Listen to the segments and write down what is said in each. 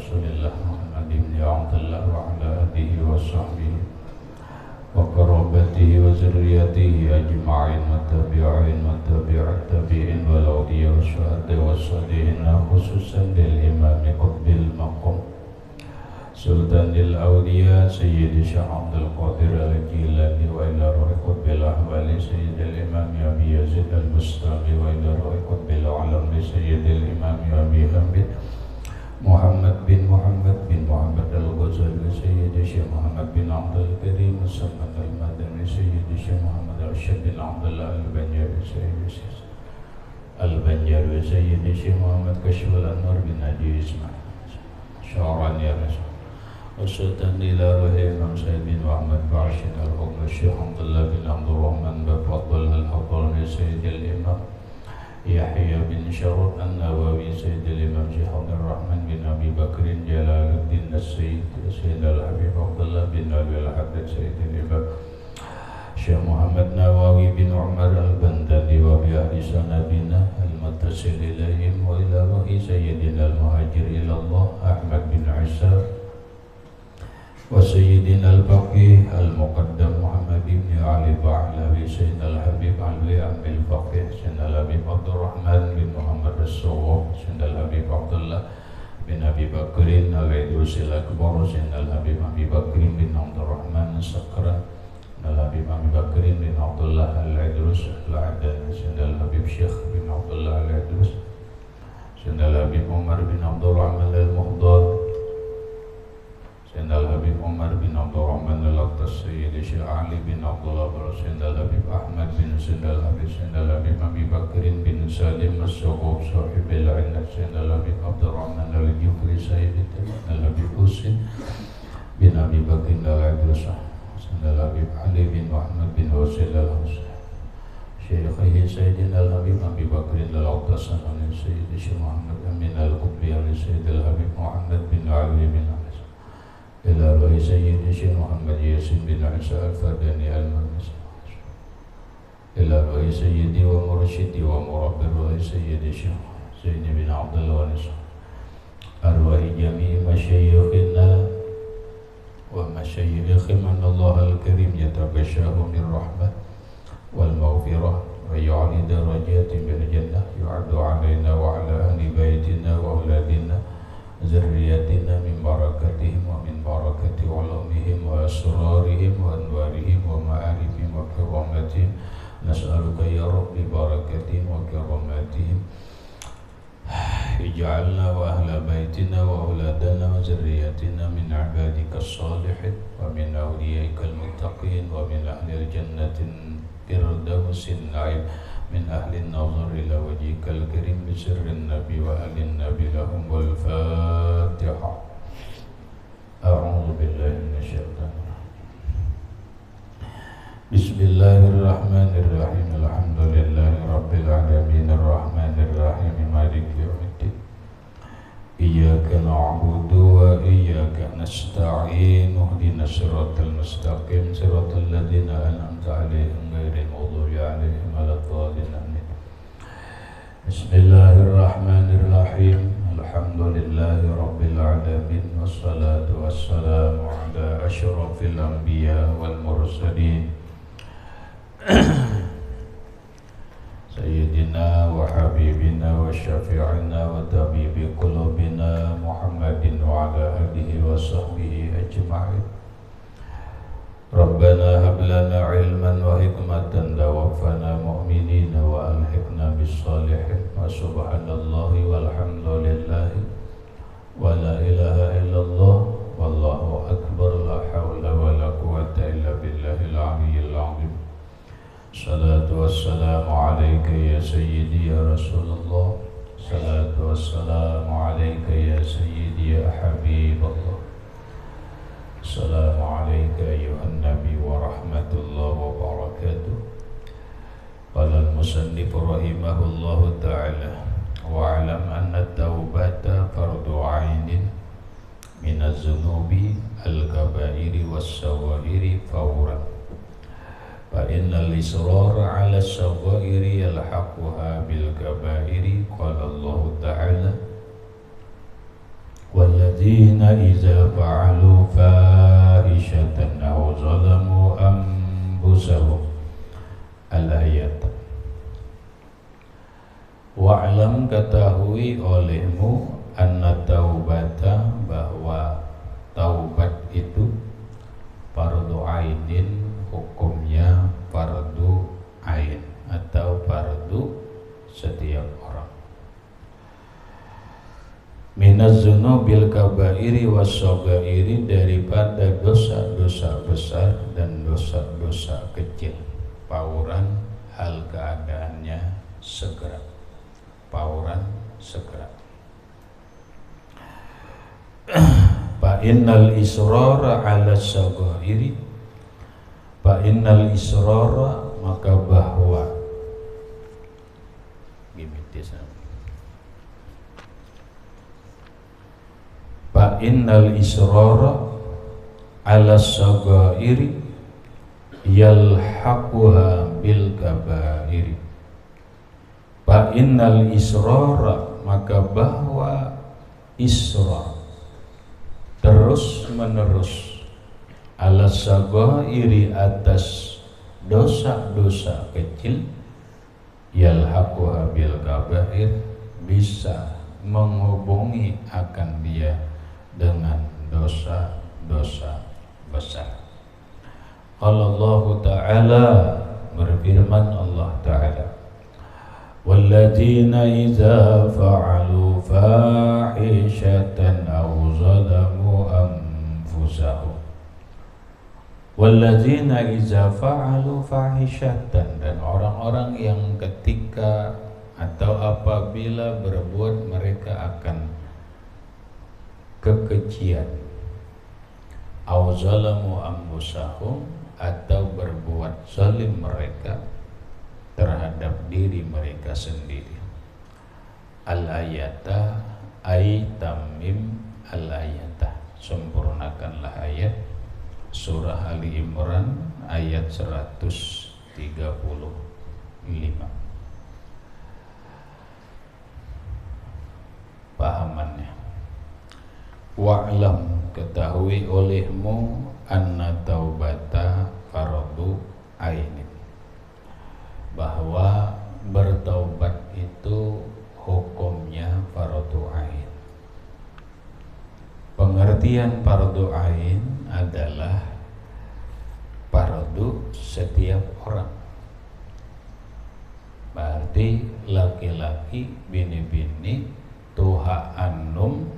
Rasulillah Muhammad ibn Abdullah wa ala alihi wa sahbihi wa qarabatihi wa zurriyatihi ajma'in wa tabi'in wa tabi'at tabi'in wal awliya wa syuhada wa salihin khususan lil imam qutbil maqam Sultanil Awliya Sayyidi Syekh Abdul Qadir Al-Jilani wa ila ruhi qutbil ahwali Sayyidil Imam Abi Yazid Al-Bustami wa ila ruhi qutbil alami Sayyidil Imam Abi Hamid Muhammad bin Muhammad Al-Ghazali Sayyidi Syekh Muhammad bin Abdul Karim Musamman Al-Madani Sayyidi Syekh Muhammad Al-Syed bin Abdullah Al-Banjari Sayyidi Syekh Al-Banjari Sayyidi Syekh Muhammad Kashful Anwar bin Haji Ismail Sya'ran ya Rasul Wasultan ila ruhi Imam Sayyid bin Muhammad Ba'ashin Al-Hukm Syekh Abdullah bin Abdul Rahman Bafadul Al-Hadrami Sayyidil Imam Yahya bin Syarab An-Nawawi Sayyidil Imam Syekh Abdul Rahman bin Abi Bakrin Jalaluddin As-Sayyid Sayyid Al-Habib Abdullah bin Abi Al-Haddad Sayyidil Imam Syekh Muhammad Nawawi bin Umar Al-Bandani wa bi ahli sanadina al-muttasil ilayhim wa ila ruhi Sayyidina Al-Muhajir ilallah Ahmad bin Isa wa Sayyidina Al-Faqih Al-Muqaddam Muhammad ibn Ali Ba'alawi Sayyidina Al-Habib Alwi Amil Faqih Sayyidina Al-Habib Abdul Rahman bin Muhammad As-Sawwab Sayyidina Al-Habib Abdullah bin Abi Bakrin Al-Idrusil Akbar Sayyidina Al-Habib Abi Bakrin bin Abdul Rahman As-Sakran Al-Habib Abi Bakrin bin Abdullah Al-Idrus Al-Adan Sayyidina Al-Habib Syekh bin Abdullah Al-Idrus Sayyidina Al-Habib Umar bin Abdul Rahman Al-Muhdar Sayyidina Al-Habib Umar bin Abdul Rahman Al-Aqtas Sayyidi Syekh Ali bin Abdullah Sayyidina Al-Habib Ahmad bin Sayyidina Al-Habib Sayyidina Al-Habib Abi Bakrin bin Salim As-Suqub Sahibil Ainat Sayyidina Al-Habib Abdul Rahman Al-Jufri Sayyidi Al-Habib Husin bin Abi Bakrin Al-Idrus Sayyidina Al-Habib Ali bin Muhammad bin Husin Al-Husin Syekhihi Sayyidina Al-Habib Abi Bakrin Al-Aqtas Sayyidi Syekh Muhammad Amin Al-Qutbi Sayyidina Al-Habib Muhammad bin Ali bin ila ruhi Sayyidi Syekh Muhammad Yasin bin Isa Al-Fadani Al-Manis ila ruhi Sayyidi wa Mursyidi wa Murabbir ruhi Sayyidi Syekh Sayyidi bin Abdullah Wanis arwahi jami'i masyayikhina wa masyayikhi manallah al-karim yatabasyahu min rahmah wal maghfirah wa yu'ali darajati bil jannah yu'adu alaina wa ala ahli baitina wa auladina zurriyatina min barakatihim wa min barakati ulumihim wa asrarihim wa anwarihim wa ma'arifihim wa karamatihim nas'aluka ya Rabbi barakatihim wa karamatihim ij'alna wa ahla baitina wa auladana wa zurriyatina min ibadika as-salihin wa min awliyaika al-muttaqin wa min ahli al-jannatin firdausin na'im من أهل النظر إلى وجهك الكريم بسر النبي وأهل النبي لهم والفاتحة أعوذ بالله من الشيطان بسم الله الرحمن الرحيم الحمد لله رب العالمين الرحمن الرحيم مالك يوم الدين إياك نعبد وإياك نستعين اهدنا الصراط المستقيم صراط الذين أنعمت عليهم غير المغضوب عليهم ولا الضالين آمين بسم الله الرحمن الرحيم الحمد لله رب العالمين والصلاة والسلام على أشرف الأنبياء والمرسلين سيدنا وحبيبنا وشفيعنا وطبيب قلوبنا محمد وعلى آله وصحبه أجمعين ربنا هب لنا علما وحكمة توفنا مؤمنين وألحقنا بالصالحين وسبحان الله والحمد لله ولا إله إلا الله والله أكبر لا حول ولا قوة إلا بالله العلي العظيم الصلاة والسلام عليك يا سيدي يا رسول الله الصلاة والسلام عليك يا سيدي يا حبيب الله السلام عليك أيها النبي ورحمة الله وبركاته قال المصنف رحمه الله تعالى واعلم أن التوبة فرض عين من الذنوب الكبائر والصغائر فورا فإن الإصرار على الصغائر يلحقها بالكبائر قال الله تعالى walladzina idza fa'alu fahishatan aw zalamu anfusahum. Al-ayat. Wa'lam, ketahui olehmu, anna taubata, bahwa taubat itu fardu ainin, hukumnya fardu ain atau fardu setiap orang. Minaz dzunubil kabairi was-shaghairi, daripada dosa-dosa besar dan dosa-dosa kecil. Pauran hal keadaannya segera. Pauran segera. Fa innal israra 'ala saghairi, fa innal israra, maka bahwa fa innal israra 'ala saghairi yalhaquha bil kabairi. Fa innal israra, maka bahwa israr, terus menerus, ala saghairi, atas dosa-dosa kecil, yalhaquha bil kabair, bisa menghubungi akan dia dengan dosa-dosa besar. Allah Ta'ala, berfirman Allah Ta'ala, walladzina idza fa'alu fahishatan aw zalamu anfusahum. Walladzina idza fa'alu fahishatan, dan orang-orang yang ketika atau apabila berbuat mereka akan kekejian, aw zalamu anfusahum, atau berbuat zalim mereka terhadap diri mereka sendiri. Al-ayata, ay tamim al-ayata, sempurnakanlah ayat. Surah Ali Imran ayat 135. Pahamannya. Wa'lam, ketahui olehmu, anna taubata fardu ainin, bahwa bertaubat itu hukumnya fardu ain. Pengertian fardu ain adalah fardu setiap orang. Berarti laki-laki, bini-bini, tuha annum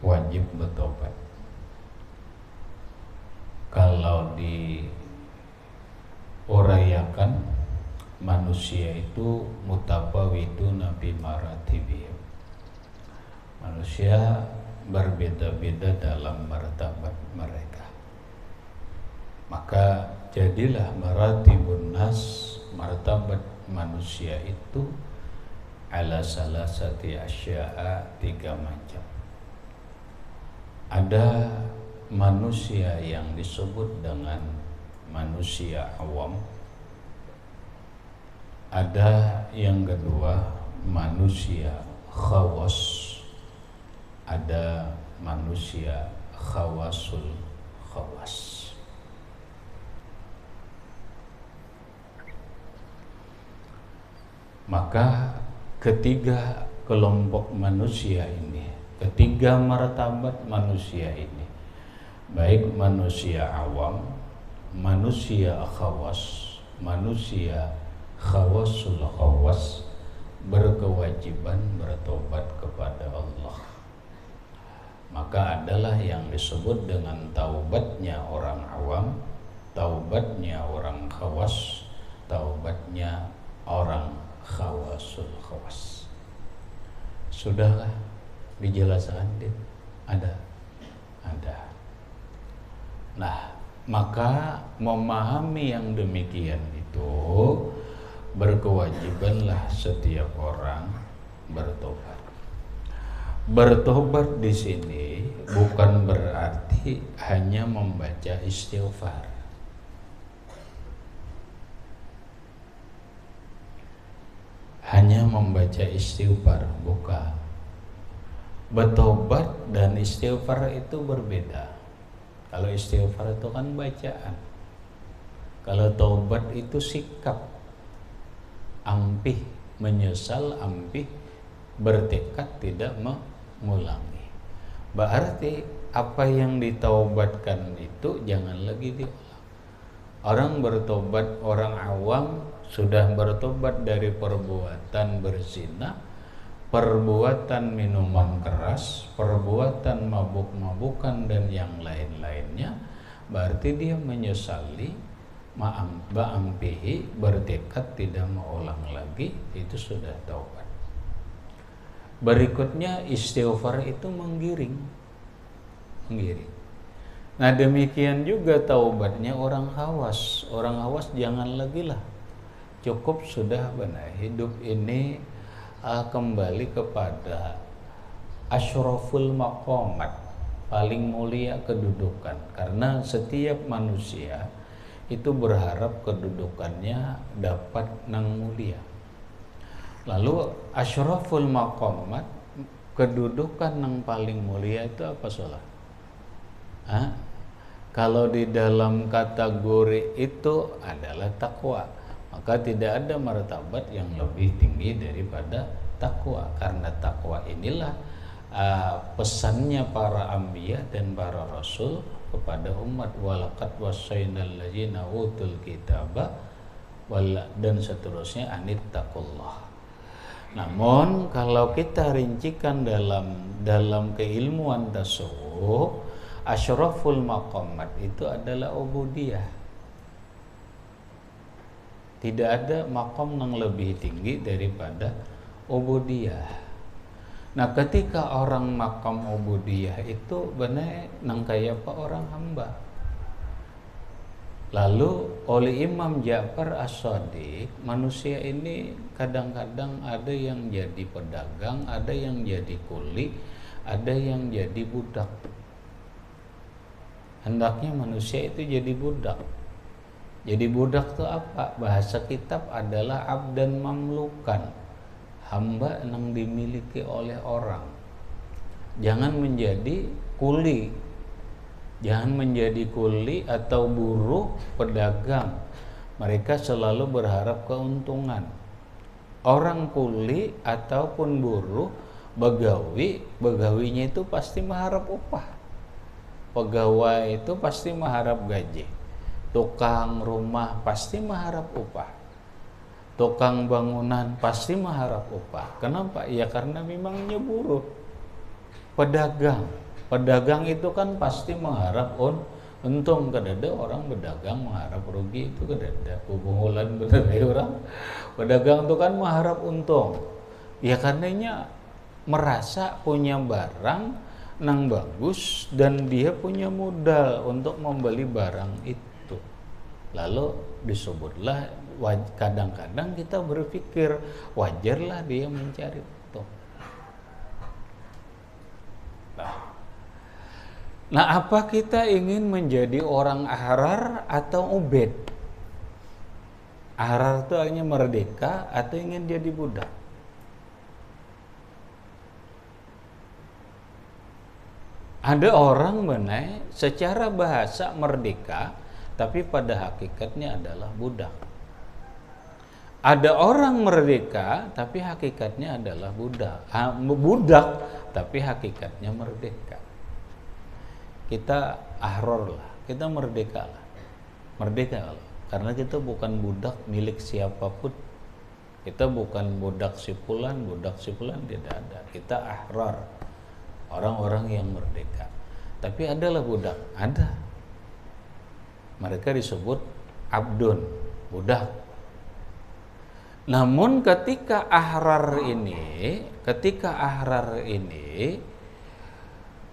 wajib bertobat. Kalau diurayakan, manusia itu mutafawituna bi maratibihim. Manusia berbeda-beda dalam martabat mereka. Maka jadilah maratibun nas, martabat manusia itu ala salasati asya'a, 3 macam. Ada manusia yang disebut dengan manusia awam. Ada yang kedua manusia khawas. Ada manusia khawasul khawas. Maka ketiga kelompok manusia ini, ketiga martabat manusia ini, baik manusia awam, manusia khawas, manusia khawasul khawas, berkewajiban bertobat kepada Allah. Maka adalah yang disebut dengan taubatnya orang awam, taubatnya orang khawas, taubatnya orang khawasul khawas. Sudahkah dijelaskan? Ada. Nah, maka memahami yang demikian itu, berkewajibanlah setiap orang bertobat. Bertobat di sini bukan berarti hanya membaca istighfar. Hanya membaca istighfar, bukan. Bertobat dan istighfar itu berbeda. Kalau istighfar itu kan bacaan. Kalau taubat itu sikap. Ampih, menyesal, ampih, bertekad tidak mengulangi. Berarti apa yang ditaubatkan itu jangan lagi diulang. Orang bertobat, orang awam sudah bertobat dari perbuatan berzina, perbuatan minuman keras, perbuatan mabuk-mabukan dan yang lain-lainnya, berarti dia menyesali, ma'ampihi, bertekad tidak mengulang lagi, itu sudah taubat. Berikutnya istighfar itu menggiring. Nah demikian juga taubatnya orang hawas. Orang hawas jangan lagi lah, cukup sudah benar hidup ini kembali kepada asyraful maqamat, paling mulia kedudukan. Karena setiap manusia itu berharap kedudukannya dapat nang mulia. Lalu asyraful maqamat, kedudukan yang paling mulia itu apa sholat? Kalau di dalam kategori itu adalah takwa, maka tidak ada martabat yang lebih tinggi daripada takwa. Karena takwa inilah pesannya para anbiya dan para rasul kepada umat, walaqad wassaynal ladzina utul kitaba dan seterusnya anittaqullah. Namun kalau kita rincikan dalam keilmuan tasawuf, asyraful maqamat itu adalah ubudiyah. Tidak ada maqam yang lebih tinggi daripada ubudiyah. Nah, ketika orang maqam ubudiyah itu benar nang kayak apa orang hamba. Lalu oleh Imam Ja'far As-Shadiq, manusia ini kadang-kadang ada yang jadi pedagang, ada yang jadi kuli, ada yang jadi budak. Hendaknya manusia itu jadi budak. Jadi budak itu apa? Bahasa kitab adalah abdan mamlukan, hamba yang dimiliki oleh orang. Jangan menjadi kuli. Jangan menjadi kuli atau buruh pedagang. Mereka selalu berharap keuntungan. Orang kuli ataupun buruh, begawinya itu pasti mengharap upah. Pegawai itu pasti mengharap gaji. Tukang rumah pasti mengharap upah. Tukang bangunan pasti mengharap upah. Kenapa? Ya karena memangnya buruh. Pedagang itu kan pasti mengharap untung. Kadada orang berdagang mengharap rugi, itu kadada. Hubungan bener orang pedagang itu kan mengharap untung. Ya karenanya merasa punya barang nang bagus dan dia punya modal untuk membeli barang itu. Lalu disebutlah, kadang-kadang kita berpikir wajarlah dia mencari itu. Nah, apa kita ingin menjadi orang ahrar atau ubed? Ahrar itu hanya merdeka atau ingin jadi budak? Ada orang benar secara bahasa merdeka, tapi pada hakikatnya adalah budak. Ada orang merdeka, tapi hakikatnya adalah budak. Budak, tapi hakikatnya merdeka. Kita ahrar lah, kita merdeka lah. Merdeka lah, karena kita bukan budak milik siapapun. Kita bukan budak sipulan tidak ada. Kita ahrar, orang-orang yang merdeka. Tapi adalah budak, ada. Mereka disebut abdun, budak. Namun ketika ahrar ini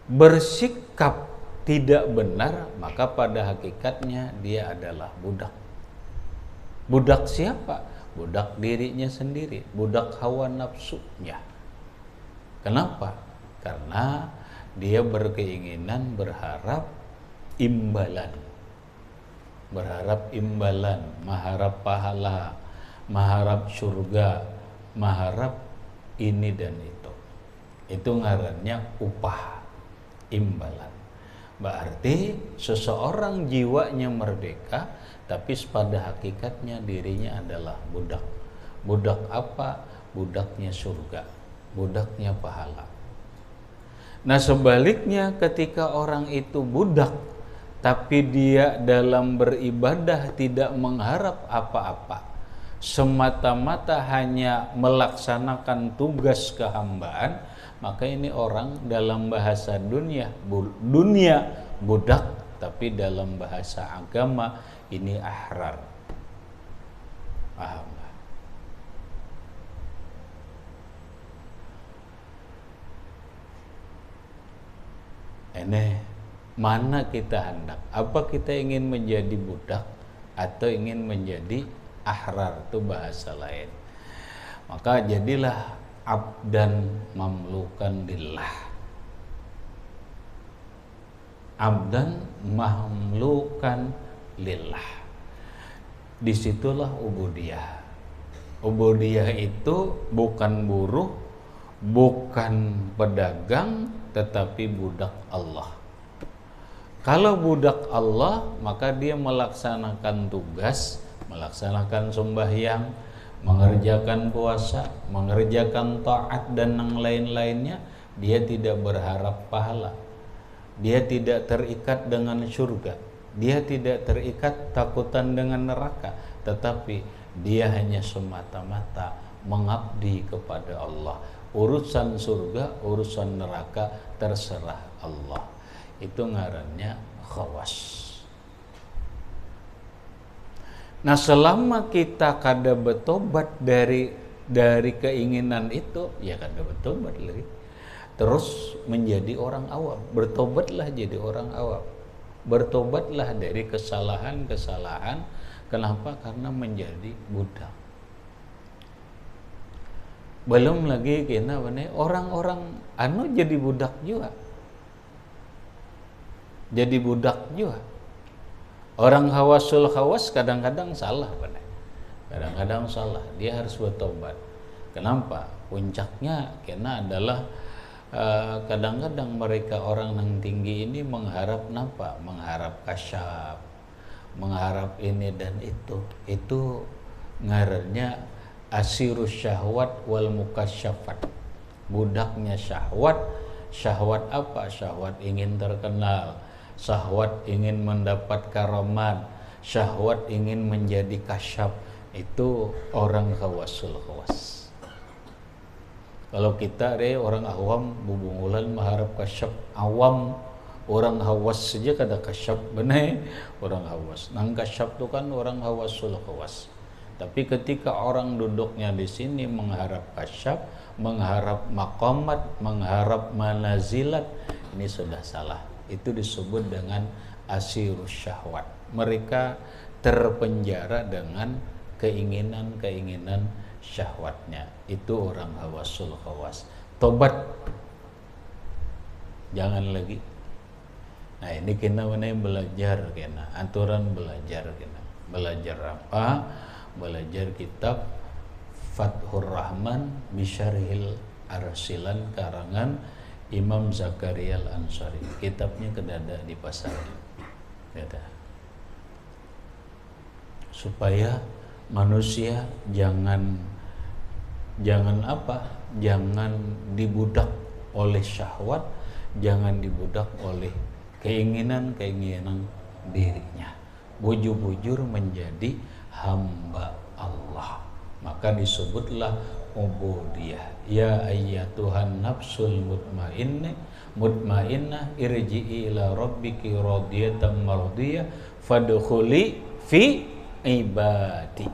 bersikap tidak benar, maka pada hakikatnya dia adalah budak. Budak siapa? Budak dirinya sendiri, budak hawa nafsunya. Kenapa? Karena dia berkeinginan, berharap imbalan, mengharap pahala, mengharap surga, mengharap ini dan itu. Itu ngarannya upah. imbalan. Berarti seseorang jiwanya merdeka, tapi pada hakikatnya dirinya adalah budak. Budak apa? Budaknya surga, budaknya pahala. Nah sebaliknya, ketika orang itu budak, tapi dia dalam beribadah tidak mengharap apa-apa, semata-mata hanya melaksanakan tugas kehambaan, maka ini orang dalam bahasa dunia budak, tapi dalam bahasa agama ini ahrar. Paham? Ini mana kita hendak? Apa kita ingin menjadi budak atau ingin menjadi ahrar? Itu bahasa lain. Maka jadilah abdan mamlukan lillah. Abdan mamlukan lillah. Disitulah ubudiyah. Ubudiyah itu bukan buruh, bukan pedagang, tetapi budak Allah. Kalau budak Allah, maka dia melaksanakan tugas, melaksanakan sembahyang, mengerjakan puasa, mengerjakan taat dan yang lain-lainnya. Dia tidak berharap pahala, dia tidak terikat dengan surga, dia tidak terikat takutan dengan neraka, tetapi dia hanya semata-mata mengabdi kepada Allah. Urusan surga, urusan neraka terserah Allah. Itu ngarannya khawas. Nah selama kita kada bertobat dari keinginan itu, ya kada bertobat lagi. Terus menjadi orang awam. Bertobatlah jadi orang awam. Bertobatlah dari kesalahan-kesalahan. Kenapa? Karena menjadi budak. Belum lagi kena orang-orang jadi budak juga. Jadi budak juga. Orang hawasul hawas kadang-kadang salah, kadang-kadang salah. Dia harus bertobat. Kenapa? Puncaknya kena adalah kadang-kadang mereka orang yang tinggi ini mengharap napa? Mengharap kasyaf, mengharap ini dan itu. Itu ngarannya asirus syahwat wal mukasyafat. Budaknya syahwat. Syahwat apa? Syahwat ingin terkenal, syahwat ingin mendapat karamat, syahwat ingin menjadi kasyaf. Itu orang khawasul khawas. Kalau kita orang awam bubungulan mengharap kasyaf awam, orang hawas saja kada kasyaf benar orang hawas. Nang kasyaf itu kan orang hawasul khawas. Tapi ketika orang duduknya di sini mengharap kasyaf, mengharap maqamat, mengharap manazilat, ini sudah salah. Itu disebut dengan asirus syahwat. Mereka terpenjara dengan keinginan-keinginan syahwatnya. Itu orang hawasul khawas. Tobat, jangan lagi. Nah ini kena belajar, kena aturan belajar, kena belajar apa? Belajar kitab Fathur Rahman Bisyarhil Arsilan karangan Imam Zakaria Al-Ansari. Kitabnya kedada di pasar. Dada. Supaya manusia jangan apa? Jangan dibudak oleh syahwat, jangan dibudak oleh keinginan-keinginan dirinya. Bujur-bujur menjadi hamba Allah. Maka disebutlah ubudiyah. Ya ayyatuhan nafsul mutmainnah irji'i ila rabbiki radiyatan mardiyah fadkhuli fi ibadi.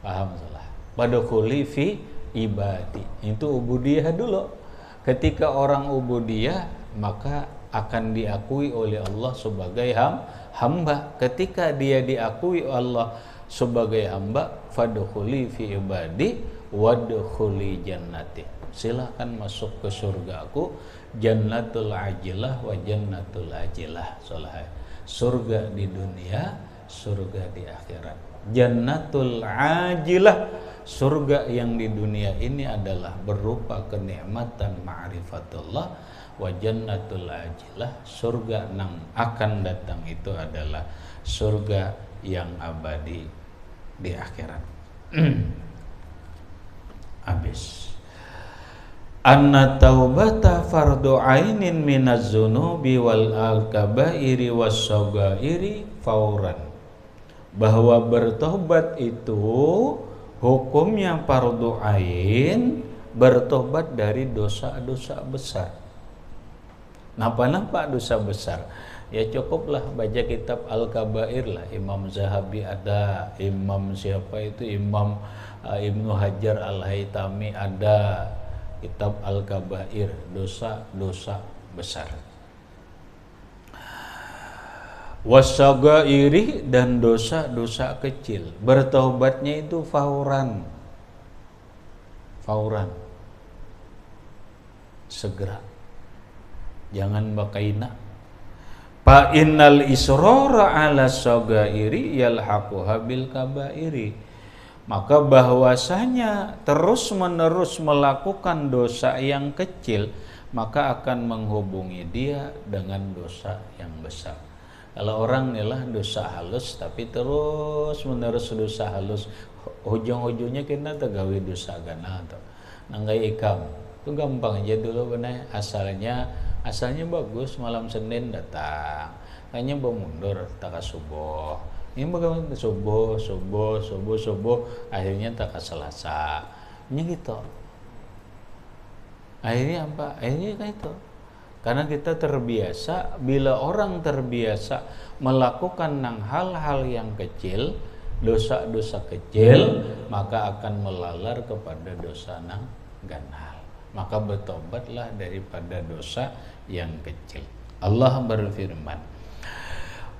Paham salah? Fadkhuli fi ibadi. Itu ubudiyah dulu. Ketika orang ubudiyah, maka akan diakui oleh Allah sebagai hamba. Ketika dia diakui Allah sebagai hamba, fadkhuli fi ibadi wadkhuli jannati. Silakan masuk ke surga aku, jannatul ajilah wa jannatul ajilah. Surga di dunia, surga di akhirat. Jannatul ajilah, surga yang di dunia ini adalah berupa kenikmatan ma'rifatullah, wa jannatul ajilah, surga nang akan datang itu adalah surga yang abadi di akhirat. Habis. Anna taubata fardu ainin minaz zunubi wal al-kabairi was sagairi fauran. Bahwa bertobat itu hukumnya fardu ain, bertobat dari dosa-dosa besar. Napa-napa dosa besar? Ya cukuplah baca kitab Al-Kabair lah. Imam Zahabi ada, Imam siapa itu, Imam Ibnu Hajar Al-Haytami ada kitab Al-Kabair, dosa-dosa besar. Wasagairi, dan dosa-dosa kecil. Bertobatnya itu fauran. Segera. Jangan bakaina. Fa innal israra ala sagairi yalhaquha bil kabairi. Maka bahwasanya terus-menerus melakukan dosa yang kecil, maka akan menghubungi dia dengan dosa yang besar. Kalau orang inilah dosa halus tapi terus-menerus dosa halus, ujung-ujungnya kita tegawi dosa gana atau nanggai ikam. Itu gampang aja dulu benar. Asalnya bagus, malam Senin datang, hanya bermundur tak subuh. Ini bagaimana subuh, akhirnya tak Selasa. Ini gitu. Akhirnya apa? Akhirnya kayak itu. Karena kita terbiasa, bila orang terbiasa melakukan hal-hal yang kecil, dosa-dosa kecil, maka akan melalar kepada dosa nang ganal. Maka bertobatlah daripada dosa yang kecil. Allah berfirman,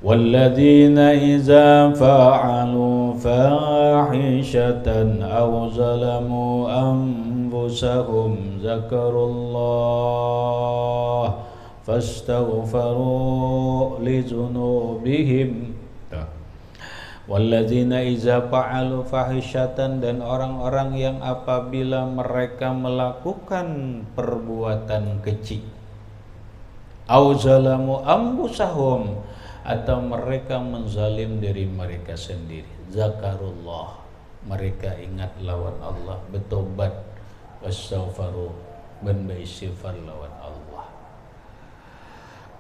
وَالَّذِينَ إِذَا فَعَلُوا فَاحِشَةً أَوْ ظَلَمُوا أَنفُسَهُمْ ذَكَرُوا اللَّهَ فَاسْتَغْفَرُوا لِذُنُوبِهِمْ. Walladzina iza fa'alu fahishatan, dan orang-orang yang apabila mereka melakukan perbuatan keji, au zalamu anfusahum, atau mereka menzalim diri mereka sendiri, zakarullah, mereka ingat lawan Allah, bertobat, wastaghfaru, dan beristighfar lawan Allah.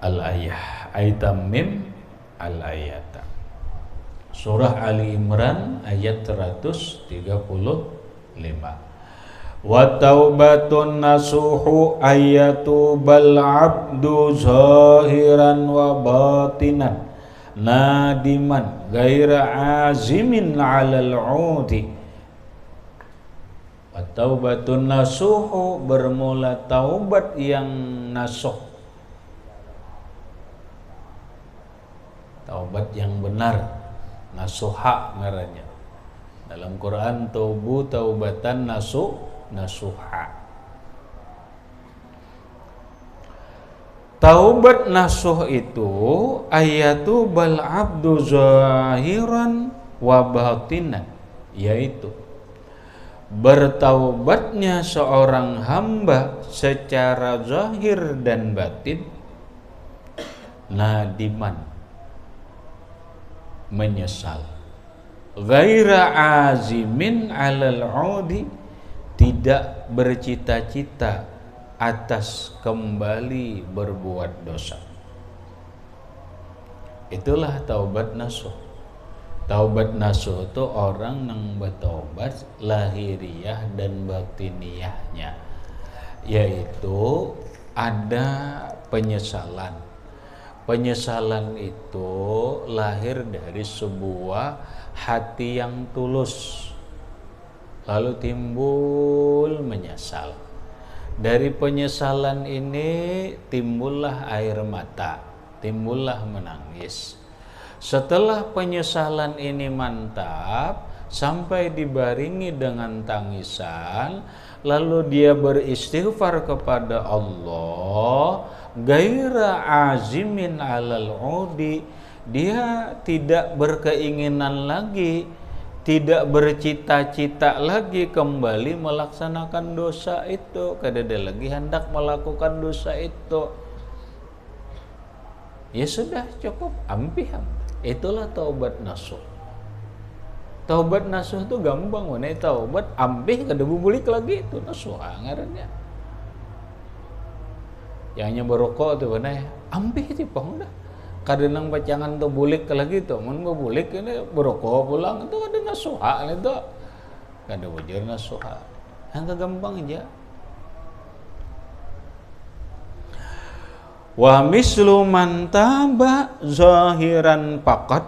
Al-ayah aitam mim al-ayata. Surah Ali Imran ayat 135. Wa taubatun nasuhu ayatu bal abdu zahiran wa batinan nadiman gaira azimin alal udi. Wa taubatun nasuhu, bermula taubat yang nasuh, taubat yang benar. Nasuha ngarannya dalam Quran, tubu taubatan nasuha. Taubat nasuh itu ayatu bal abdu zahiran wa batinan, yaitu bertaubatnya seorang hamba secara zahir dan batin, nadiman, menyesal, ghaira azimin alal udi, tidak bercita-cita atas kembali berbuat dosa. Itulah taubat nasuh. Taubat nasuh itu orang yang bertaubat lahiriah dan batiniyahnya, yaitu ada penyesalan. Penyesalan itu lahir dari sebuah hati yang tulus, lalu timbul menyesal. Dari penyesalan ini timbullah air mata, timbullah menangis. Setelah penyesalan ini mantap, sampai dibaringi dengan tangisan, lalu dia beristighfar kepada Allah, gaira azimin alal udi, dia tidak berkeinginan lagi tidak bercita-cita lagi kembali melaksanakan dosa itu, kadada lagi hendak melakukan dosa itu, ya sudah cukup, ampih. Itulah taubat nasuh. Taubat nasuh itu gampang, mana taubat ampih kada bubulik lagi itu nasuh ngarannya. Yang hanya berokok tuh mana ampih itu pang dah. Kadang bacangan tuh bulik lagi tuh, mun bulik ini berokok pulang itu ada nasuha itu, kada wajar nasuha, angka gampang aja. Wa mislu man taba zahiran faqat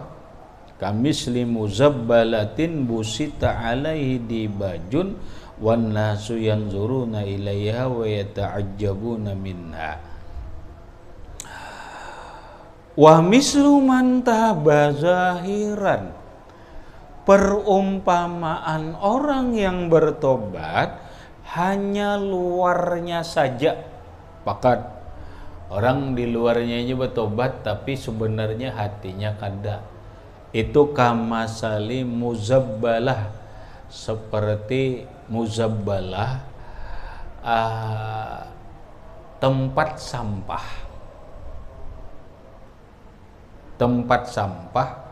kamisli muzabbalatin busita alaihi dibajun wan nasu yanzuruna ilaiha wa yata'ajjabuna minha. Wa mislu man taba zahiran, perumpamaan orang yang bertobat hanya luarnya saja. Pakat orang di luarnya aja bertobat tapi sebenarnya hatinya kada. Itu kamasali muzabbalah, seperti muzabbalah tempat sampah. Tempat sampah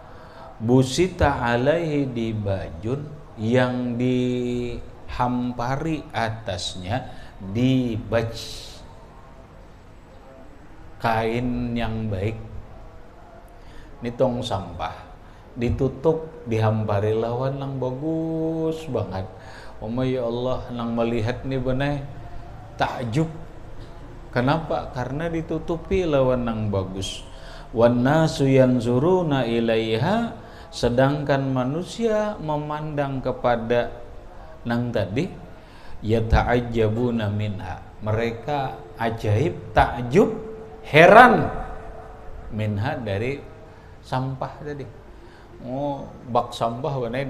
busita alaihi dibajun, yang dihampari atasnya dibaj, kain yang baik. Ini tong sampah ditutup dihampari lawan yang bagus banget. Ya Allah, nang melihat nih benar takjub. Kenapa? Karena ditutupi lawan yang bagus. Wan nasu yanzuruna ilaiha, sedangkan manusia memandang kepada nang tadi, yata'ajjabuna minha, mereka ajaib, takjub, heran, minha dari sampah tadi. Bak sampah mana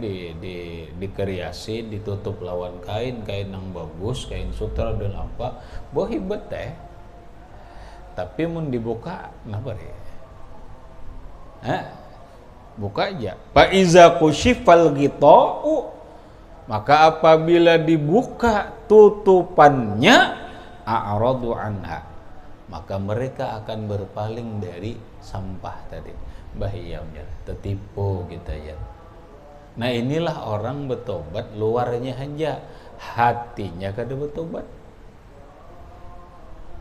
dikeriasi, ditutup lawan kain yang bagus, kain sutra dan apa, boh hebat teh. Tapi mun dibuka kenapa deh? Buka aja. Fa iza kushifal ghita'u, maka apabila dibuka tutupannya, a'radu anha, maka mereka akan berpaling dari sampah tadi. Bahayanya tertipu kita ya. Nah inilah orang bertobat luarnya aja, hatinya kada bertobat.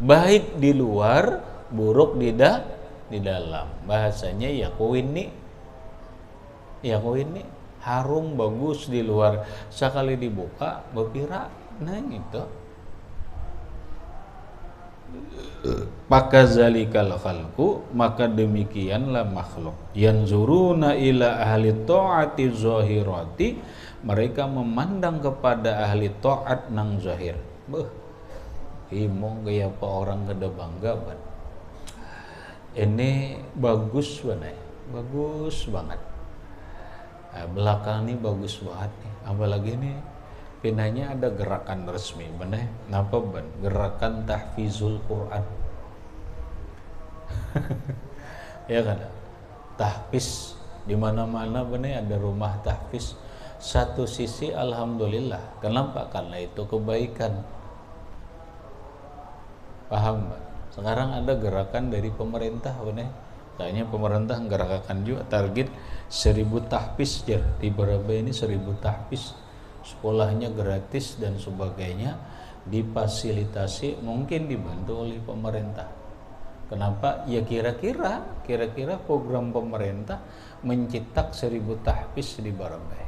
Baik di luar, buruk di dalam. Bahasanya ya ini harum bagus di luar, sekali dibuka berpira. Nah gitu. Pakazalikal khalqu, maka demikianlah makhluk. Yanzuruna ila ahli ta'ati zahirati, mereka memandang kepada ahli ta'at nang zahir. Imong gaya apa orang kada bangga ban. Ini bagus banget, bagus banget. Belakang ini bagus banget nih. Apalagi nih pinanya ada gerakan resmi, bener. Napa ban? Gerakan tahfizul Quran. Ya kan? Tahfiz di mana-mana bener ada rumah tahfiz. Satu sisi alhamdulillah. Kenapa? Karena itu kebaikan. Paham, Mbak? Sekarang ada gerakan dari pemerintah, bener. Kayaknya pemerintah menggerakkan juga target 1000 tahfiz ya. Di berapa ini 1000 tahfiz. Sekolahnya gratis dan sebagainya, difasilitasi, mungkin dibantu oleh pemerintah. Kenapa? Ya kira-kira program pemerintah mencetak 1000 tahfiz di Barabai.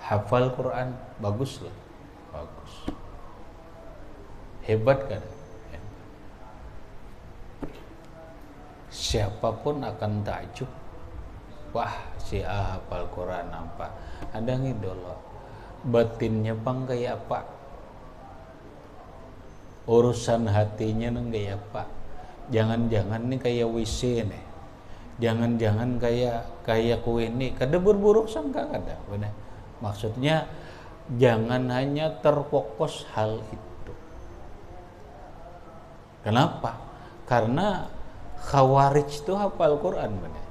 Hafal Quran bagus loh, bagus. Hebat kan? Hebat. Siapapun akan takjub. Wah, si A hafal Quran apa? Ada ngidolo. Batinnya pang kayak apa? Urusan hatinya nang kayak apa? Jangan-jangan nih kayak WC nih. Jangan-jangan kayak kue ini. Kada berburuk sangka kada, benar. Maksudnya jangan hanya terfokus hal itu. Kenapa? Karena Khawarij itu hafal Quran, benar.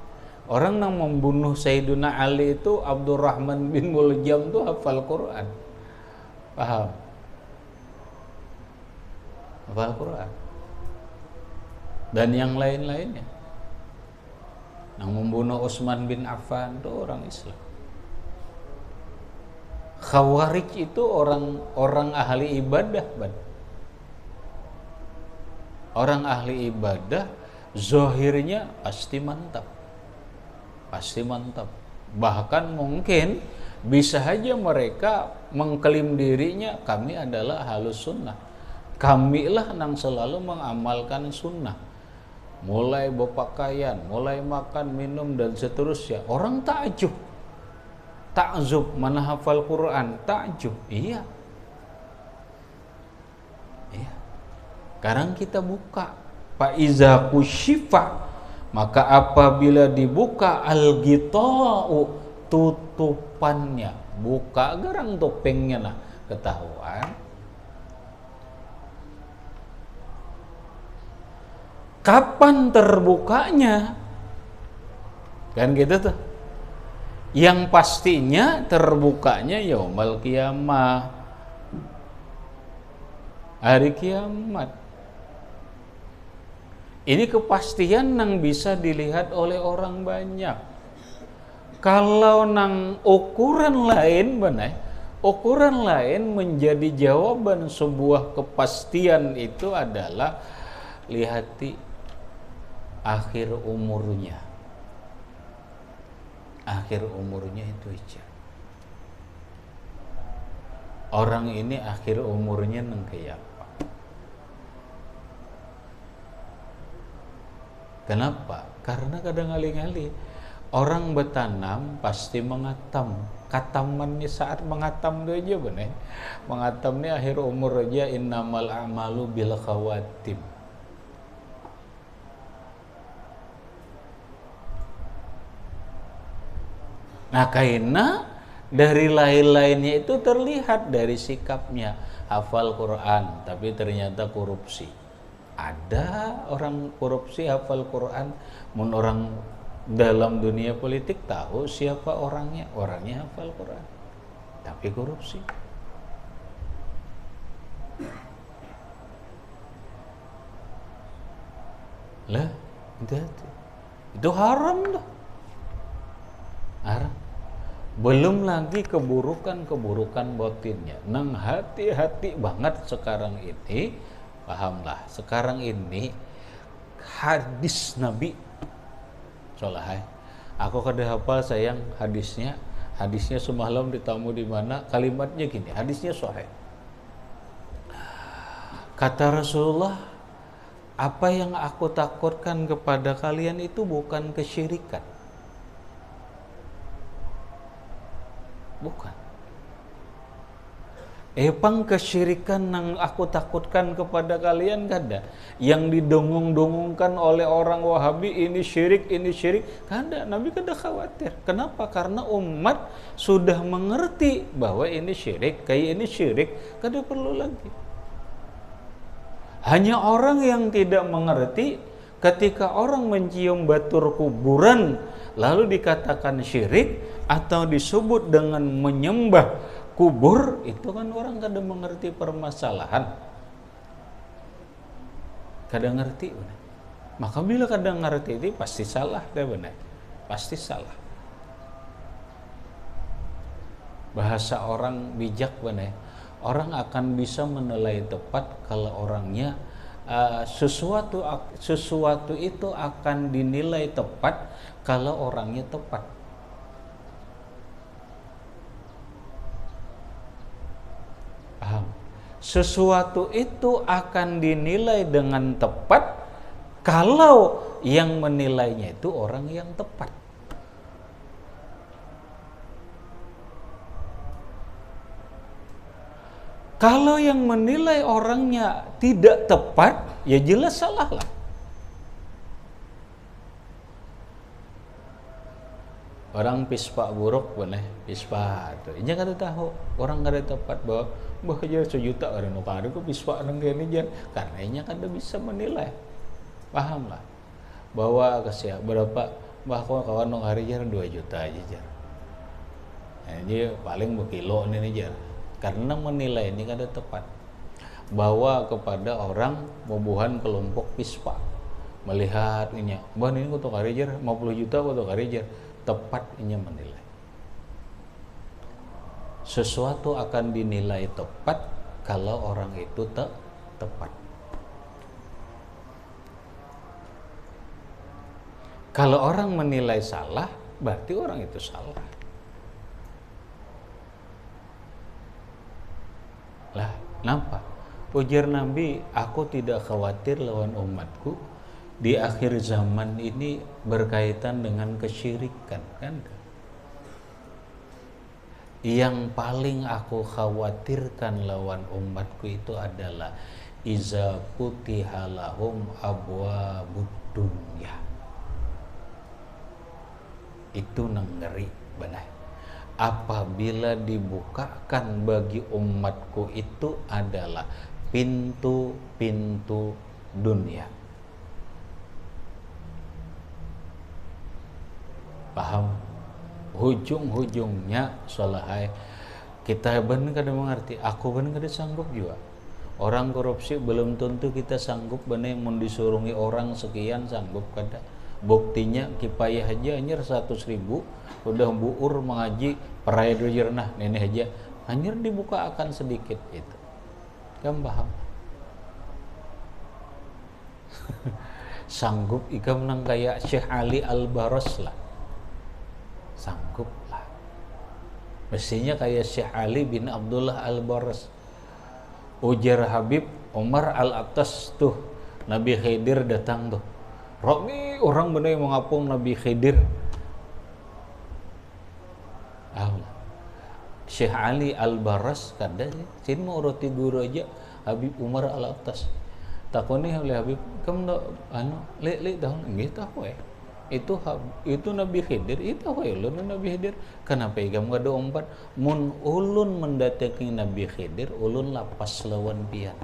Orang yang membunuh Sayyidina Ali itu Abdurrahman bin Muljam tuh hafal Quran. Paham? Hafal Quran. Dan yang lain-lainnya. Yang membunuh Utsman bin Affan itu orang Islam. Khawarij itu orang ahli ibadah, orang ahli ibadah, zahirnya pasti mantap. Pasti mantap. Bahkan mungkin bisa saja mereka mengklaim dirinya kami adalah ahlus sunnah. Kamilah yang selalu mengamalkan sunnah. Mulai berpakaian, mulai makan, minum dan seterusnya. Orang takjub. Takjub mana hafal Quran, takjub. Iya. Iya. Sekarang kita buka fa iza kusyifa, maka apabila dibuka al-ghita'u, tutupannya, buka garang topengnya lah, ketahuan. Kapan terbukanya? Kan gitu tuh. Yang pastinya terbukanya yaumul qiyamah. Hari kiamat. Ini kepastian yang bisa dilihat oleh orang banyak. Kalau nang ukuran lain benar, ukuran lain menjadi jawaban sebuah kepastian itu adalah lihati akhir umurnya. Akhir umurnya itu aja. Orang ini akhir umurnya nang kayak apa? Kenapa? Karena kadang kali orang bertanam pasti mengatam. Katamannya saat mengatam itu aja benar. Mengatamnya akhir umur aja, innamal a'malu bil khawatim. Nah, karena dari lain-lainnya itu terlihat dari sikapnya, hafal Quran tapi ternyata korupsi. Ada orang korupsi hafal Quran, orang dalam dunia politik tahu siapa orangnya hafal Quran tapi korupsi. Lah, itu haram loh. Haram. Belum lagi keburukan-keburukan batinnya. Nang hati-hati banget sekarang ini, pahamlah. Sekarang ini hadis Nabi Soleh. Aku kada hafal sayang hadisnya. Hadisnya semalam ditamu di mana? Kalimatnya gini, hadisnya sahih. Kata Rasulullah, apa yang aku takutkan kepada kalian itu bukan kesyirikan. Bukan. Pang kesyirikan yang aku takutkan kepada kalian kada. Yang didongong-dongongkan oleh orang Wahabi ini syirik, kada. Nabi kada khawatir. Kenapa? Karena umat sudah mengerti bahwa ini syirik, kayak ini syirik, kada perlu lagi. Hanya orang yang tidak mengerti ketika orang mencium batur kuburan lalu dikatakan syirik atau disebut dengan menyembah kubur, itu kan orang kada mengerti permasalahan. Kada ngerti benar. Maka bila kada ngerti itu pasti salah deh benar. Pasti salah. Bahasa orang bijak benar. Orang akan bisa menilai tepat kalau orangnya sesuatu itu akan dinilai tepat kalau orangnya tepat. Paham? Sesuatu itu akan dinilai dengan tepat kalau yang menilainya itu orang yang tepat. Kalau yang menilai orangnya tidak tepat, ya jelas salah lah. Orang pispa buruk benar, pispa tu. Inya kada tahu, orang kada tepat bahwa aja sejuta orang nuka ada kok pispa nang gini aja. Karena inya kada bisa menilai. Paham lah bahwa berapa bahkan kawan nong hari jar 2 juta aja jar. Jadi paling berkilo ini jar. Karena menilai ini kada tepat. Bawa kepada orang pembuhan kelompok pispa. Melihat ini, bah ini untuk hari jar 50 juta untuk hari jar. Tepat ini menilai. Sesuatu akan dinilai tepat kalau orang itu tepat. Kalau orang menilai salah, berarti orang itu salah. Lah, kenapa? Ujar Nabi, aku tidak khawatir lawan umatku di akhir zaman ini berkaitan dengan kesyirikan, kan? Yang paling aku khawatirkan lawan umatku itu adalah iza futiha lahum abwabud dunya. Itu ngeri benar. Apabila dibukakan bagi umatku itu adalah pintu-pintu dunia. Paham? Hujung-hujungnya salahai kita benar kada mengerti, aku benar kada sanggup juga. Orang korupsi belum tentu kita sanggup benar mau disurungi orang sekian sanggup kada. Buktinya kipayah aja hanya 100.000 udah buur mengaji peraya dujernah nenek aja hanya dibuka akan sedikit itu. Kamu paham? Sanggup ikam nang kayak Syekh Ali Al-Baros lah. Sanggup lah. Mestinya kayak Syekh Ali bin Abdullah Al-Baros. Ujar Habib Umar Al-Attas tuh Nabi Khidir datang tuh. Romi orang benar yang mengapung Nabi Khidir. Syekh Ali Al-Baras kada sini mau roti guru aja Habib Umar Al-Attas. Takoni oleh Habib, kamu le tahun nggih tahu itu Nabi Khidir, itu ulun Nabi Khidir. Kenapa kamu kada umpat mun ulun mendatangi Nabi Khidir, ulun lapas lawan pian.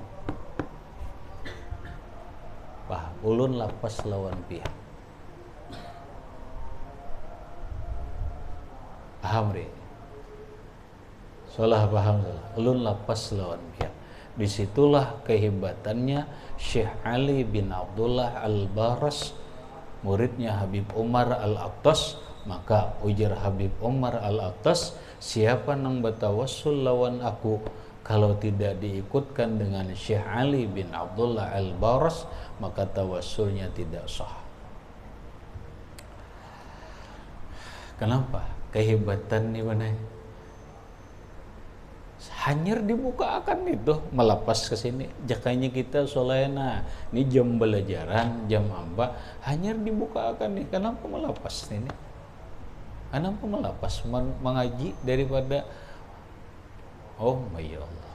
Ulun lapas lawan pihak. Paham re? Salah paham salah. Ulun lapas lawan pihak. Disitulah kehebatannya Syekh Ali bin Abdullah Al-Baras, muridnya Habib Umar Al-Attas. Maka ujar Habib Umar Al-Attas, siapa nang bertawassul lawan aku kalau tidak diikutkan dengan Syekh Ali bin Abdullah Al-Baras, maka tawassulnya tidak sah. Kenapa? Kehebatan nih mana? Hanyar dibuka akan itu melepas ke sini. Jakanya kita solena, ini jam belajaran, jam apa? Hanyar dibuka akan nih. Kenapa melepas ini? Kenapa melepas mengaji daripada oh my Allah.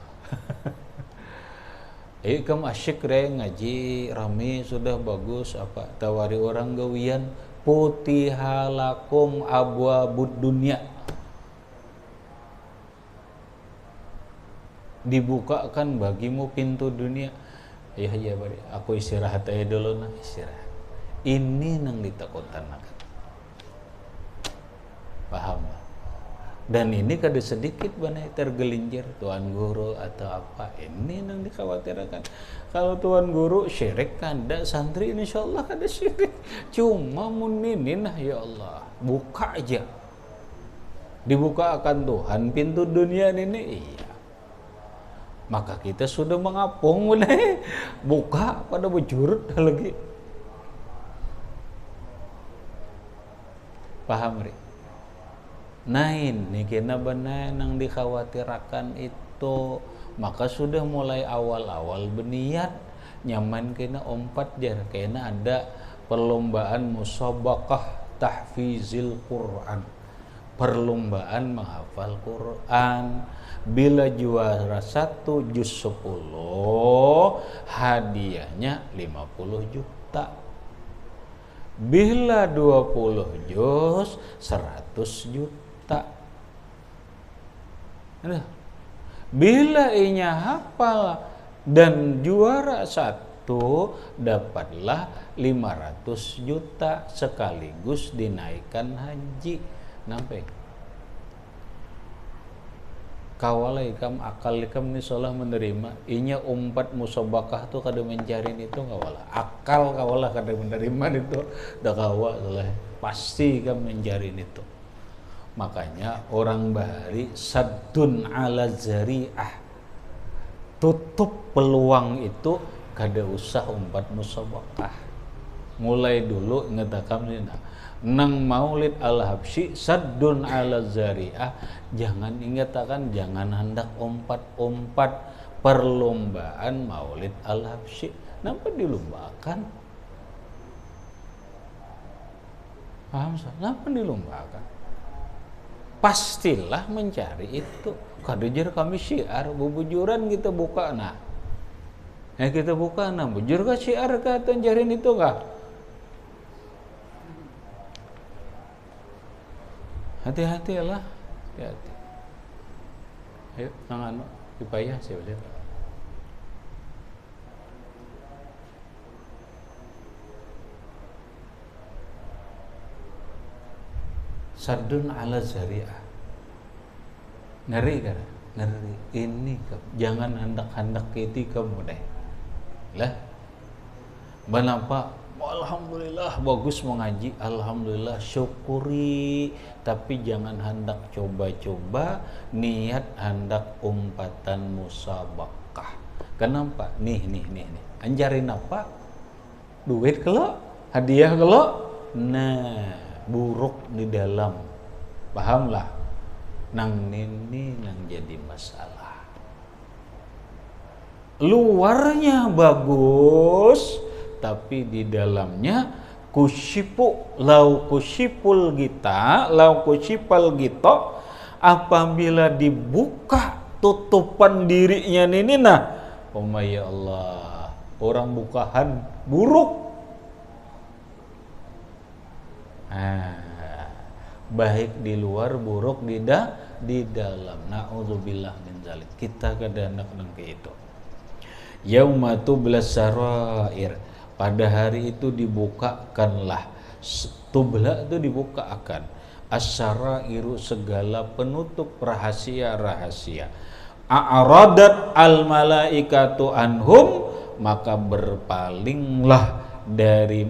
Kamu asyik ngaji rame sudah bagus apa tawari orang gawian putihalakum abwabud dunya, dibukakan bagimu pintu dunia. Ya bari aku istirahat aja dulu nah istirahat. Ini nang ditakutan akan. Paham? Dan ini kada sedikit banyak tergelincir tuan guru atau apa, ini yang dikhawatirkan. Kalau tuan guru syirik kada, santri insyaallah kada syirik. Cuma muninin ya Allah, buka aja. Dibuka akan Tuhan pintu dunia ini, iya. Maka kita sudah mengapung mulai buka pada bujurut lagi. Paham ri? Nah ini kena benar yang dikhawatirkan itu. Maka sudah mulai awal-awal berniat nyaman kena 4 jar, kena ada perlombaan musabaqah tahfizil Quran, perlombaan menghafal Quran. Bila juara 1 juz 10 hadiahnya 50 juta. Bila 20 juz 100 juta. Bila inya hafal dan juara 1 itu dapatlah 500 juta sekaligus dinaikkan haji. Nampak? Kawala ikam akal ikam ni salah menerima inya umpat musabakah tu kada menjarin itu kawala akal kawala kada menerima itu dah kawa salah pasti ikam menjarin itu. Makanya orang bahari saddun ala zari'ah, tutup peluang itu kada usah umpat musabakah. Mulai dulu ngetakam ni nang Maulid Al-Habsyi saddun ala zari'ah, jangan ingatakan jangan hendak umpat-umpat perlombaan Maulid Al-Habsyi. Kenapa dilombakan? Paham? Kenapa dilombakan? Pastilah mencari itu. Kadejar kami syiar bubujuran kita buka nah. Kita buka nah bujur ka syiar ka tenjarin itu kah? Hati-hatilah, hati-hati. Ayo, nang dipayah sih boleh. Sadun ala zari'ah. Ngeri kan? Ngeri. Ini jangan hendak-hendak kiti kamu deh. Lah. Kenapa? Alhamdulillah bagus mengaji, alhamdulillah syukuri, tapi jangan hendak coba-coba niat hendak umpatan musabakah. Kenapa? Nih. Anjarin apa? Duit kelok, hadiah kelok. Nah, buruk di dalam. Pahamlah? Nang ini nang jadi masalah. Luarnya bagus, tapi di dalamnya lau kusyipul gito apabila dibuka tutupan dirinya ini nah ya Allah orang bukahan buruk baik di luar buruk di dalam. Na'udzubillah min zalik. Kita kada hendak nang itu. Yauma tublas sarair, pada hari itu dibukakanlah, tubla itu dibukakan, asyarairu segala penutup rahasia-rahasia. A'radat al malaikatu anhum, maka berpalinglah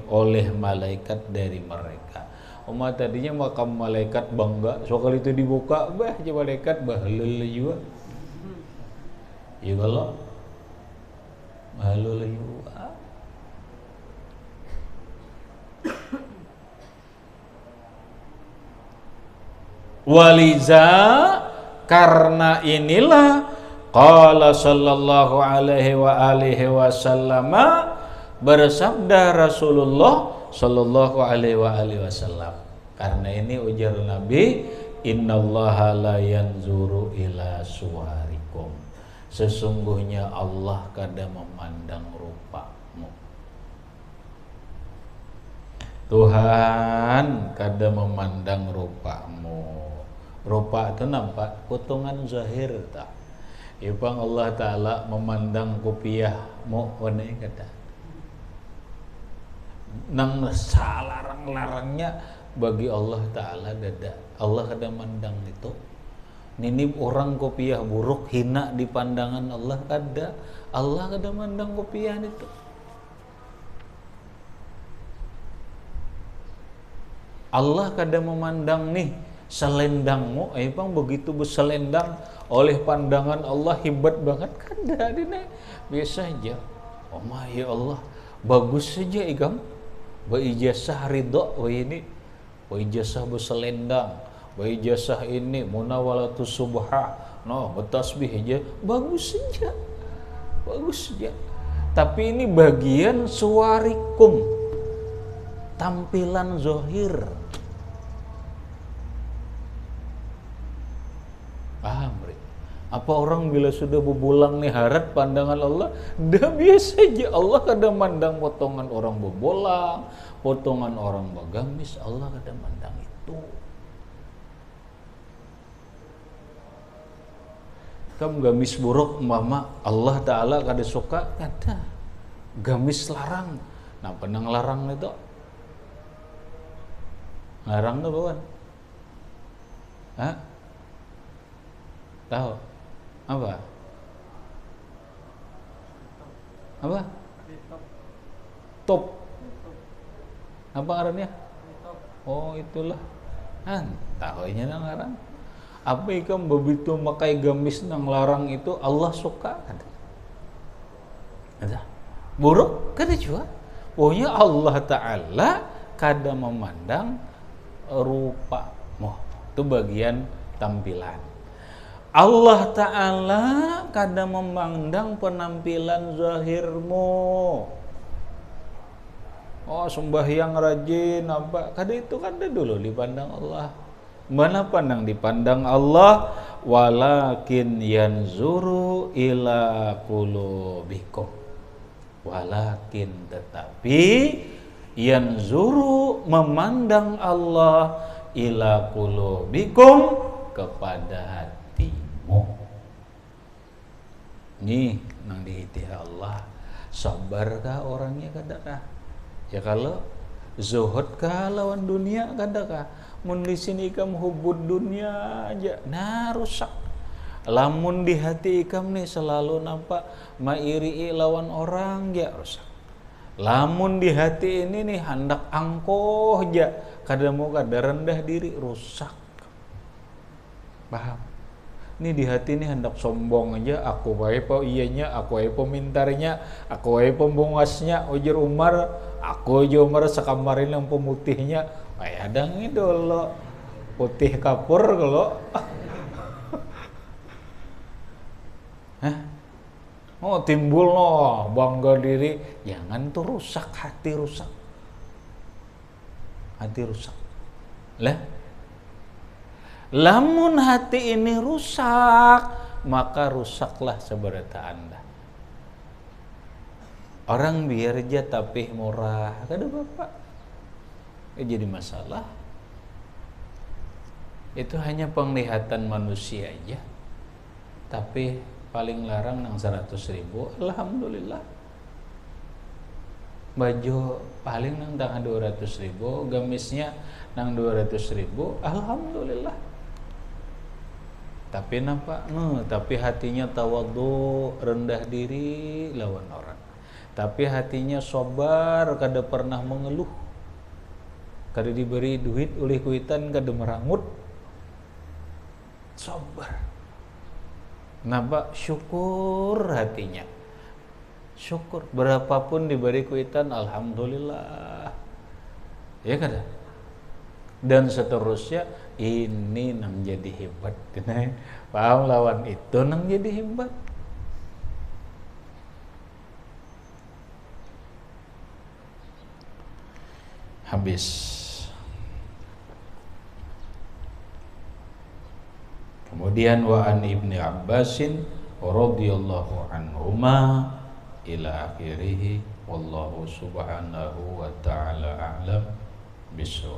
oleh malaikat dari mereka. Umat tadinya makam malaikat bangga, soal itu dibuka, malaikat bahlul juga. Ya kalau bahlul juga. Waliza, karena inilah qala sallallahu alaihi wa alihi wasallam, bersabda Rasulullah sallallahu alaihi wa alihi wasallam. Karena ini ujar Nabi, innallaha la yanzuru ila suwarikum, sesungguhnya Allah kada memandang rupamu. Tuhan kada memandang rupamu. Rupa itu nampak potongan zahir tak. Ipang Allah Ta'ala memandang kopiahmu wane kata. Nang salarang-larangnya bagi Allah Ta'ala dada. Allah kada mandang itu. Nini orang kopiah buruk hina di pandangan Allah kada. Allah kada mandang kopiah itu. Allah kada memandang nih selendangmu, bang begitu berselendang oleh pandangan Allah hebat banget kada dine biasa aja. Oh my ya Allah, bagus saja igam, beijazah ridho, ini beijazah berselendang, beijazah ini munawalatu subha, no bertasbih aja, bagus saja, bagus saja. Tapi ini bagian suwarikum, tampilan zahir. Paham, apa orang bila sudah bebulang nih harat pandangan Allah, dah biasa aja. Allah kadang mandang potongan orang bebolang, potongan orang bagamis, Allah kadang mandang itu. Kamu gamis buruk mama, Allah Ta'ala kada suka, kada. gamis larang. Nah, penang larang itu. Larang tuh bukan? Hah? Tahu? Apa? Apa? Top. Apa artinya? Oh, itulah. Tahunya nang larang. Apa ikam begitu makai gamis nang larang itu Allah suka kan? Ada. Buruk kan juga. Pokoknya Allah Ta'ala kada memandang rupamu. Itu bagian tampilan. Allah Ta'ala kada memandang penampilan zahirmu. Oh, sembahyang rajin apa? Kada itu kada dulu dipandang Allah. Mana pandang dipandang Allah? Walakin yanzuru ila qulubikum. Walakin tetapi yanzuru memandang Allah ila qulubikum kepada hatimu. Nih nang dihiti Allah. Sabarkah orangnya kadakah? Ya kalau zuhudkah lawan dunia kadakah? Mun di sini ikam hubud dunia aja, nah rusak. Lamun di hati ikam nih selalu nampak mairi lawan orang ya rusak. Lamun di hati ini nih hendak angkoh aja, kada mau kada rendah diri rusak. Paham? Ini di hati ini hendak sombong aja, aku wae po iyanya, aku wae pemintarnya, aku wae pembongasnya, ujar Umar, aku aja Umar sekamarin yang pemutihnya, kayak ada ngidol putih kapur kalau. Hah? Oh timbul loh bangga diri, jangan tuh rusak hati rusak. Hati rusak. Lah, lamun hati ini rusak, maka rusaklah seberata Anda. Orang biar aja tapi murah, kada bapak. Jadi masalah. Itu hanya penglihatan manusia aja. Tapi paling larang nang 100.000, alhamdulillah. Baju paling nang tangan 200.000, gamisnya nang 200.000, alhamdulillah. Tapi nampak, tapi hatinya tawadhu, rendah diri lawan orang. Tapi hatinya sabar, kada pernah mengeluh. Kada diberi duit oleh kuitan kada merangut. Sabar. Nampak syukur hatinya. Syukur berapapun diberi kuitan, alhamdulillah. Ya kada? Dan seterusnya, ini nang jadi hebat. Paham lawan itu nang jadi hebat. Habis. Kemudian wa an Ibni Abbasin radhiyallahu anhuma ila akhirih wallahu subhanahu wa ta'ala a'lam bishawab.